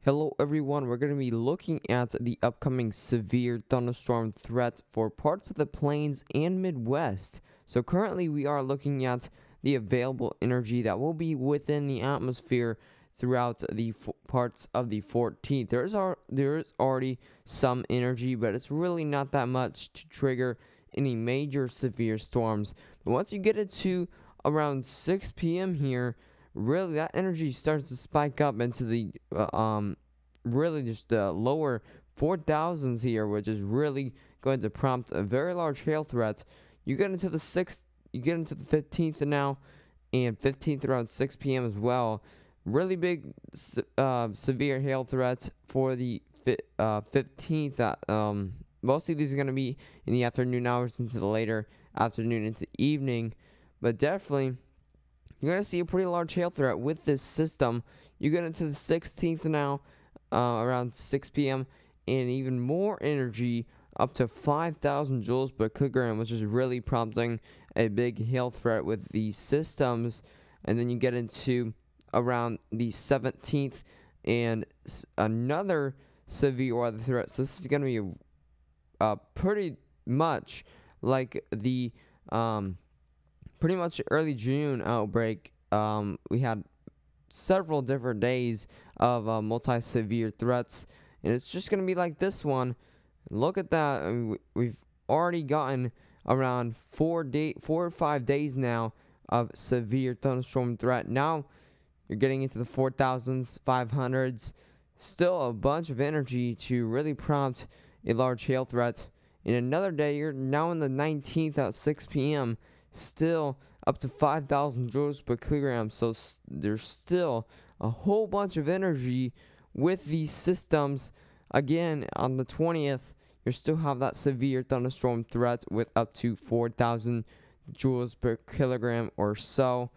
Hello everyone, we're going to be looking at the upcoming severe thunderstorm threat for parts of the plains and Midwest. So currently we are looking at the available energy that will be within the atmosphere throughout the parts of the 14th. There is already some energy, but it's really not that much to trigger any major severe storms. But once you get into around 6 p.m. here, really that energy starts to spike up into the really just the lower 4000s here, which is really going to prompt a very large hail threat. You get into the 6th, you get into the 15th now, and 15th around 6 p.m. as well. Really big severe hail threats for the 15th. Mostly these are going to be in the afternoon hours into the later afternoon into evening, but definitely you're going to see a pretty large hail threat with this system. You get into the 16th now, around 6 p.m., and even more energy, up to 5,000 joules per kilogram, which is really prompting a big hail threat with these systems. And then you get into around the 17th and another severe weather threat. So this is going to be pretty much like the pretty much early June outbreak. We had several different days of multi-severe threats, and it's just going to be like this one. Look at that. I mean, we've already gotten around 4 or 5 days now of severe thunderstorm threat. Now you're getting into the 4000s, 500s. Still a bunch of energy to really prompt a large hail threat. In another day, you're now in the 19th at 6 p.m. Still up to 5,000 joules per kilogram. So there's still a whole bunch of energy with these systems. Again, on the 20th, you still have that severe thunderstorm threat with up to 4,000 joules per kilogram or so.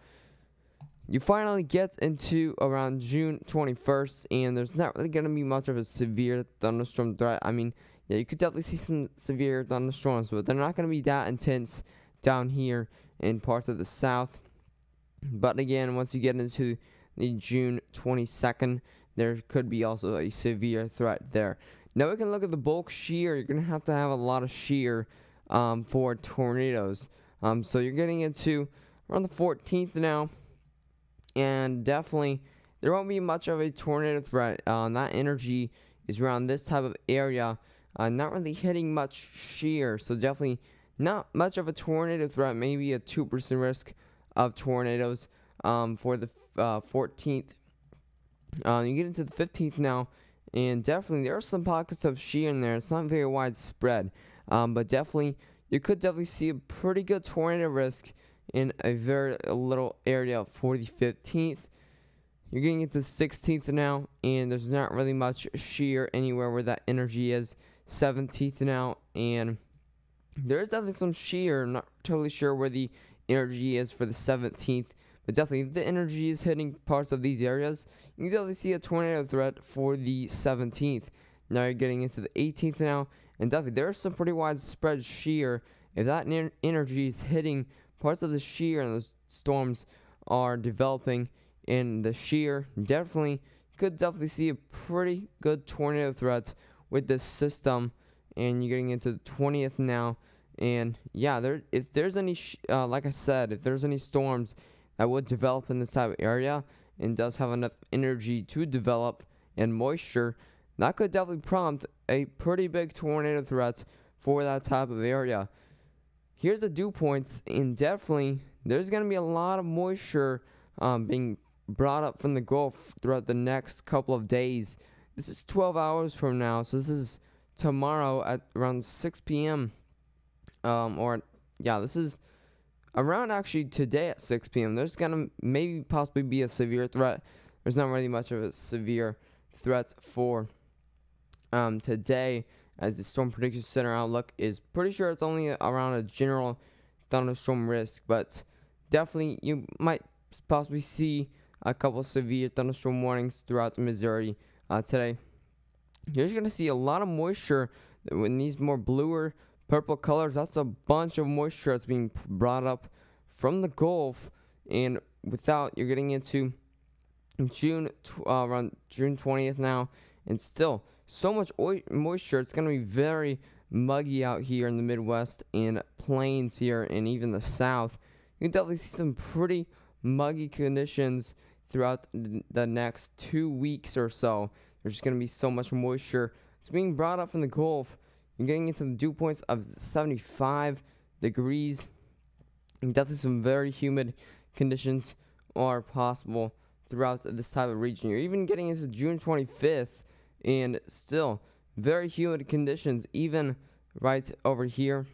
You finally get into around June 21st, and there's not really going to be much of a severe thunderstorm threat. I mean, yeah, you could definitely see some severe thunderstorms, but they're not going to be that intense down here in parts of the south. But again, once you get into the June 22nd, there could be also a severe threat there. Now we can look at the bulk shear. You're going to have a lot of shear for tornadoes. So you're getting into around the 14th now, and definitely there won't be much of a tornado threat. That energy is around this type of area, not really hitting much shear, so definitely not much of a tornado threat. Maybe a 2% risk of tornadoes for the 14th. You get into the 15th now, and definitely there are some pockets of shear in there. It's not very widespread, but definitely you could definitely see a pretty good tornado risk in a very little area for the 15th. You're getting into the 16th now, and there's not really much shear anywhere where that energy is. 17th now, and there's definitely some shear. I'm not totally sure where the energy is for the 17th, but definitely if the energy is hitting parts of these areas, you can definitely see a tornado threat for the 17th. Now you're getting into the 18th now, and definitely there's some pretty widespread shear. If that energy is hitting parts of the shear and those storms are developing in the shear, definitely could definitely see a pretty good tornado threat with this system. And you're getting into the 20th now, and yeah, if there's any like I said, if there's any storms that would develop in this type of area and does have enough energy to develop and moisture, that could definitely prompt a pretty big tornado threat for that type of area. Here's the dew points, and definitely there's going to be a lot of moisture being brought up from the Gulf throughout the next couple of days. This is 12 hours from now, so this is tomorrow at around 6 p.m. This is around actually today at 6 p.m. There's going to maybe possibly be a severe threat. There's not really much of a severe threat for today, as the Storm Prediction Center outlook is pretty sure it's only around a general thunderstorm risk, but definitely you might possibly see a couple severe thunderstorm warnings throughout Missouri today. You're just going to see a lot of moisture in these more bluer purple colors. That's a bunch of moisture that's being brought up from the Gulf, and without, you're getting into around June 20th now, and still so much moisture. It's going to be very muggy out here in the Midwest and plains here, and even the South. You can definitely see some pretty muggy conditions throughout the next 2 weeks or so. There's just going to be so much moisture. It's being brought up from the Gulf. You're getting into the dew points of 75 degrees. And definitely some very humid conditions are possible throughout this type of region. You're even getting into June 25th, and still very humid conditions. Even right over here,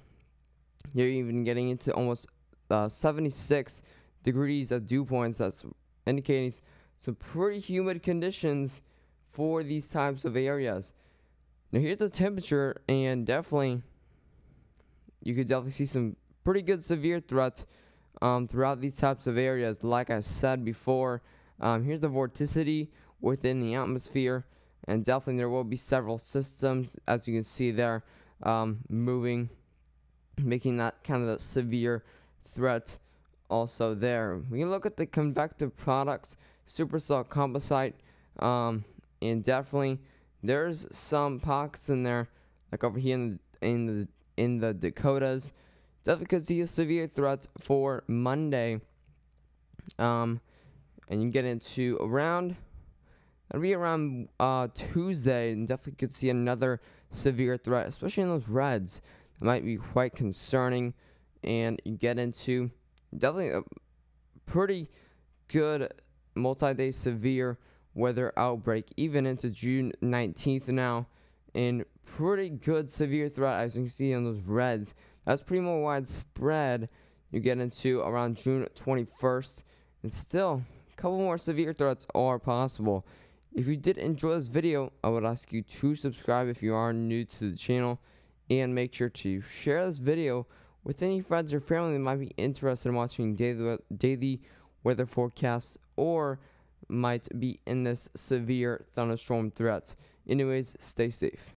you're even getting into almost 76 degrees of dew points. That's indicating some pretty humid conditions for these types of areas. Now here's the temperature, and definitely you could definitely see some pretty good severe threats throughout these types of areas. Like I said before, here's the vorticity within the atmosphere, and definitely there will be several systems, as you can see there, moving, making that kind of a severe threat also there. We can look at the convective products, supercell composite, and definitely there's some pockets in there, like over here in the Dakotas. Definitely could see a severe threat for Monday. And you get into around, that'll be around Tuesday, and definitely could see another severe threat, especially in those reds. It might be quite concerning. And you get into definitely a pretty good multi-day severe weather outbreak, even into June 19th now, and pretty good severe threat, as you can see on those reds. That's pretty more widespread. You get into around June 21st, and still a couple more severe threats are possible. If you did enjoy this video, I would ask you to subscribe if you are new to the channel, and make sure to share this video with any friends or family that might be interested in watching daily weather forecasts, or might be in this severe thunderstorm threat. Anyways, stay safe.